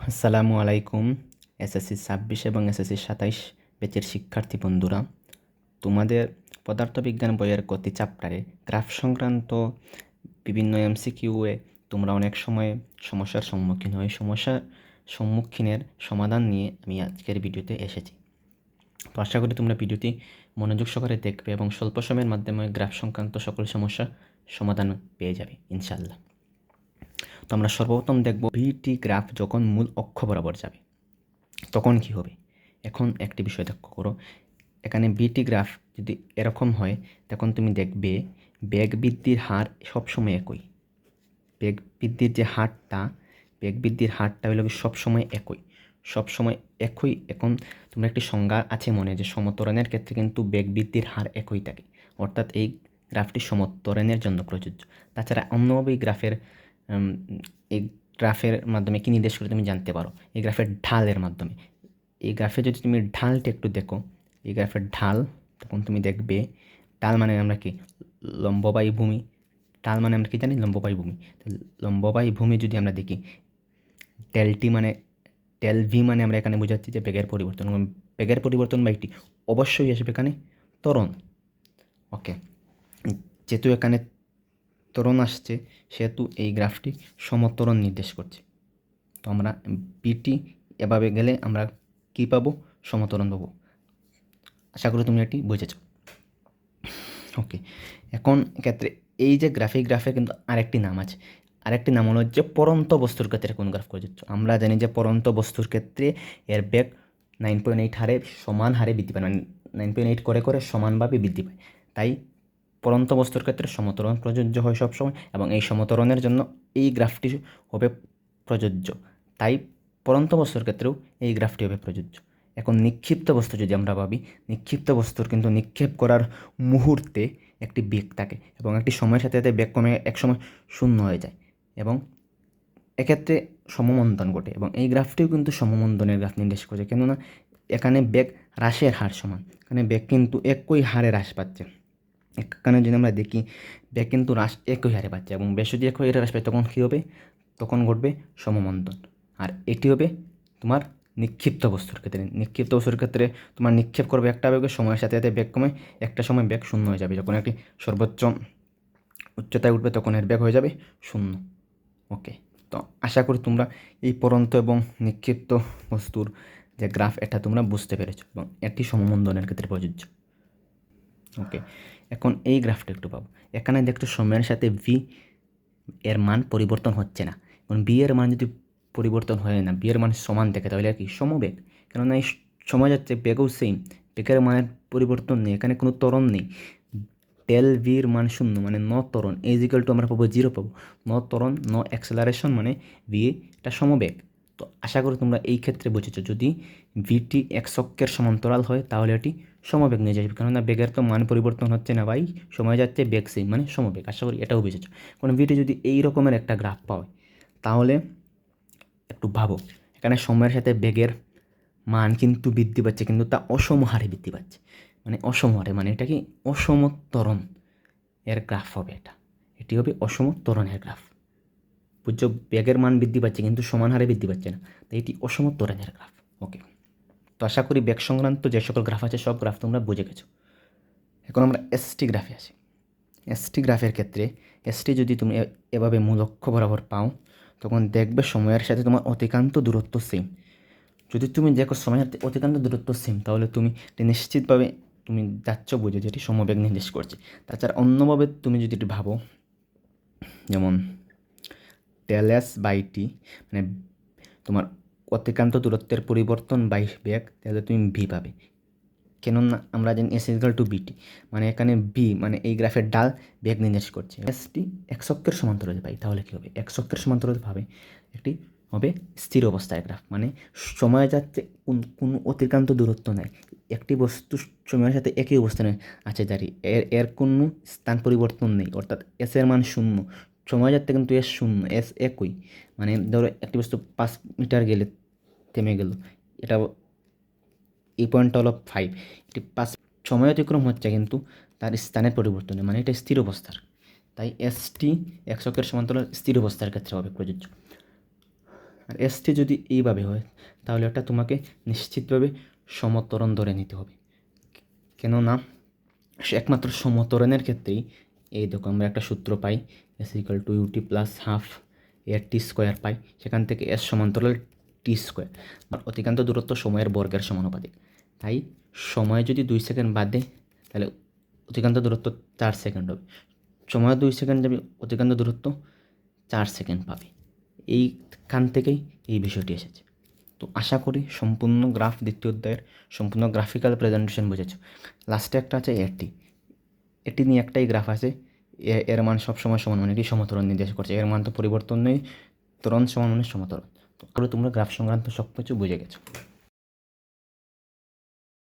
আসসালামু আলাইকুম। এসএসসি ২৬ এবং এসএসসি ২৭ ব্যাচের শিক্ষার্থী বন্ধুরা, তোমাদের পদার্থবিজ্ঞান বইয়ের গতি চ্যাপ্টারে গ্রাফ সংক্রান্ত বিভিন্ন এমসিকিউয়ে তোমরা অনেক সময় সমস্যার সম্মুখীন হয়। সমস্যার সম্মুখীনের সমাধান নিয়ে আমি আজকের ভিডিওতে এসেছি। তো আশা করি তোমরা ভিডিওটি মনোযোগ সহকারে দেখবে এবং স্বল্প সময়ের মাধ্যমে গ্রাফ সংক্রান্ত সকল সমস্যার সমাধান পেয়ে যাবে ইনশাআল্লাহ। তো আমরা সর্বপ্রথম দেখব ভিটি গ্রাফ যখন মূল অক্ষ বরাবর যাবে তখন কি হবে। এখন একটি বিষয় লক্ষ্য করো, এখানে বিটি গ্রাফ যদি এরকম হয় তখন তুমি দেখবে বেগ বৃদ্ধির হার সবসময় একই। বেগ বৃদ্ধির যে হারটা, বেগ বৃদ্ধির হারটা হলো সবসময় একই। এখন তোমরা একটি সংজ্ঞা আছে মনে যে সমত্বরণের ক্ষেত্রে কিন্তু বেগ বৃদ্ধির হার একই থাকে, অর্থাৎ এই গ্রাফটি সমত্বরণের জন্য প্রযোজ্য। তাছাড়া অন্যভাবে এই গ্রাফের মাধ্যমে কী নির্দেশ করে তুমি জানতে পারো, এই গ্রাফের ঢালের মাধ্যমে। এই গ্রাফে যদি তুমি ঢালটা একটু দেখো, এই গ্রাফের ঢাল, তখন তুমি দেখবে ঢাল মানে আমরা কি লম্ববায়ু ভূমি, ঢাল মানে আমরা কি জানি লম্ববায়ু ভূমি। লম্ববায়ু ভূমি যদি আমরা দেখি, ডেলটি মানে ডেল ভি মানে আমরা এখানে বোঝাচ্ছি যে বেগের পরিবর্তন। বেগের পরিবর্তন বা একটি অবশ্যই আসবে এখানে ত্বরণ। ওকে, যেহেতু এখানে ত্বরণ আসছে সেহেতু এই গ্রাফটি সমত্বরণ নির্দেশ করছে। তো আমরা বিটি এভাবে গেলে আমরা কী পাবো, সমত্বরণ পাবো। আশা করি তুমি এটি বুঝেছ। ওকে, এখন এক্ষেত্রে এই যে গ্রাফের কিন্তু আরেকটি নাম আছে, আরেকটি নাম হলো যে পরন্ত বস্তুর ক্ষেত্রে কোন গ্রাফ প্রযোজ্য। আমরা জানি যে পরন্ত বস্তুর ক্ষেত্রে এর বেগ 9.8 হারে সমান হারে বৃদ্ধি পায়, 9.8 করে সমানভাবে বৃদ্ধি পায়। তাই পরন্ত বস্তুর ক্ষেত্রে সমত্বরণ প্রযোজ্য হয় সবসময়, এবং এই সমত্বরণের জন্য এই গ্রাফটি হবে প্রযোজ্য। তাই পরন্ত বস্তুর ক্ষেত্রেও এই গ্রাফটি হবে প্রযোজ্য। এখন নিক্ষিপ্ত বস্তু যদি আমরা ভাবি, নিক্ষিপ্ত বস্তুর কিন্তু নিক্ষেপ করার মুহূর্তে একটি বেগ থাকে এবং একটি সময়ের সাথে সাথে বেগ কমে একসময় শূন্য হয়ে যায় এবং এক্ষেত্রে সমমন্দন ঘটে, এবং এই গ্রাফটিও কিন্তু সমমন্দনের গ্রাফ নির্দেশ করে। কেননা এখানে বেগ হ্রাসের হার সমান, এখানে বেগ কিন্তু একই হারে হ্রাস পাচ্ছে। এখানে যদি আমরা দেখি বেগ কিন্তু হ্রাস একই হারে পাচ্ছে, এবং বেশ যদি একই হারে হ্রাস পায় তখন কী হবে, তখন ঘটবে সমমন্দন। আর এটি হবে তোমার নিক্ষিপ্ত বস্তুর ক্ষেত্রে। নিক্ষিপ্ত বস্তুর ক্ষেত্রে তোমার নিক্ষেপ করবে একটা বেগের, সময়ের সাথে সাথে বেগ কমে একটা সময় বেগ শূন্য হয়ে যাবে। যখন একটি সর্বোচ্চ উচ্চতায় উঠবে তখন এর বেগ হয়ে যাবে শূন্য। ওকে, তো আশা করি তোমরা এই পরন্ত এবং নিক্ষিপ্ত বস্তুর যে গ্রাফ এটা তোমরা বুঝতে পেরেছো, এবং এটি সমমন্দনের ক্ষেত্রে প্রযোজ্য। ওকে, এখন এই গ্রাফটা একটু পাবো। এখানে দেখছো সময়ের সাথে ভি এর মান পরিবর্তন হচ্ছে না। এখন বি এর মান যদি পরিবর্তন হয় না, বি এর মান সমান থাকে, তাহলে আর কি সমবেগ। কেননা এই সময় যাচ্ছে, বেগও সেম, বেগের মানের পরিবর্তন নেই, এখানে কোনো ত্বরণ নেই। ডেল ভির মান শূন্য মানে ন ত্বরণ, ইজিক্যাল টু আমরা পাবো 0 পাবো। ন ত্বরণ ন অ্যাক্সেলারেশন মানে ভি এটা সমবেগ। তো আশা করি তোমরা এই ক্ষেত্রে বুঝেছো, যদি ভিটি এক্স অক্ষের সমান্তরাল হয় তাহলে এটি সমবেগ নিয়ে যাবে, কেননা বেগের তো মান পরিবর্তন হচ্ছে না ভাই, সময় যাচ্ছে, বেগ সেম মানে সমবেগ। আশা করি এটাও বুঝেছো। কারণ ভিটি যদি এই রকমের একটা গ্রাফ পাও তাহলে একটু ভাবো, এখানে সময়ের সাথে বেগের মান কিন্তু বৃদ্ধি পাচ্ছে, কিন্তু তা অসম হারে বৃদ্ধি পাচ্ছে। মানে অসম হারে মানে এটা কি অসম ত্বরণ এর গ্রাফ হবে, এটি হবে অসম ত্বরণের গ্রাফ। বুঝছো, বেগের মান বৃদ্ধি পাচ্ছে কিন্তু সমান হারে বৃদ্ধি পাচ্ছে না, তাই এটি অসম ত্বরণের গ্রাফ। ওকে, তো আশা করি বেগ সংক্রান্ত যে সকল গ্রাফ আছে সব গ্রাফ তোমরা বুঝে গেছো। এখন আমরা এসটি গ্রাফে আসি। এসটি গ্রাফের ক্ষেত্রে এসটি যদি তুমি এভাবে মূল অক্ষ বরাবর পাও তখন দেখবে সময়ের সাথে তোমার অতিক্রান্ত দূরত্ব সেম। যদি তুমি দেখো সময়ের সাথে অতিক্রান্ত দূরত্ব সেম, তাহলে তুমি নিশ্চিতভাবে তুমি যাচ্ছ বুঝে যেটি সমবেগ নির্দেশ করছে। তাছাড়া অন্যভাবে তুমি যদি এটি ভাবো, যেমন ডেল এস বাই টি মানে তোমার অতিক্রান্ত দূরত্বের পরিবর্তন বাই বেগ, তাহলে তুমি ভি পাবে। কেননা আমরা জানি এস ইকুয়াল টু বিটি, মানে এখানে বি মানে এই গ্রাফের ডাল বেগ নির্দেশ করছে। এসটি এক অক্ষের সমান্তরালে পাই, তাহলে কী হবে, এক অক্ষের সমান্তরালে ভাবে একটি হবে স্থির অবস্থায় গ্রাফ, মানে সময় যাচ্ছে, কোনো অতিক্রান্ত দূরত্ব নাই, একটি বস্তু সময়ের সাথে একই অবস্থানে আছে দাঁড়িয়ে, এর কোনো স্থান পরিবর্তন নেই, অর্থাৎ এস এর মান শূন্য, সময় যাচ্ছে কিন্তু এস শূন্য, এস একই। মানে ধরো একটি বস্তু 5 মিটার গেলে থেমে গেল, এটা এই পয়েন্টটা হলো 5, এটি 5 সময় অতিক্রম হচ্ছে কিন্তু তার স্থানের পরিবর্তনে, মানে এটা স্থির অবস্থার। তাই এসটি এক অক্ষের সমান্তরাল স্থির অবস্থার ক্ষেত্রে হবে প্রযোজ্য। আর এসটি যদি এইভাবে হয় তাহলে এটা তোমাকে নিশ্চিতভাবে সমত্বরণ ধরে নিতে হবে। কেননা একমাত্র সমত্বরণের ক্ষেত্রেই এই দেখো আমরা একটা সূত্র পাই, S equal to UT plus half এর টি স্কোয়ার পাই, সেখান থেকে এস সমান্তরাল টি স্কোয়ার, অতিক্রান্ত দূরত্ব সময়ের বর্গের সমানুপাতিক। তাই সময় যদি 2 সেকেন্ড বাদে তাহলে অতিক্রান্ত দূরত্ব 4 সেকেন্ড হবে, সময় 2 সেকেন্ড যাবে, অতিক্রান্ত দূরত্ব 4 সেকেন্ড পাবে। এইখান থেকেই এই বিষয়টি এসেছে। তো আশা করি সম্পূর্ণ গ্রাফ দ্বিতীয় অধ্যায়ের সম্পূর্ণ গ্রাফিক্যাল প্রেজেন্টেশন বুঝেছ। লাস্টে একটা আছে এটি নিয়ে একটাই গ্রাফ আছে, এর মান সবসময় সমান, মানে এটি সমতরণ নির্দেশ করছে, এর মান তো পরিবর্তন নেই, ত্বরণ সমান মানে সমতরণ। তো তোমরা গ্রাফ সংক্রান্ত সব কিছু বুঝে গেছো।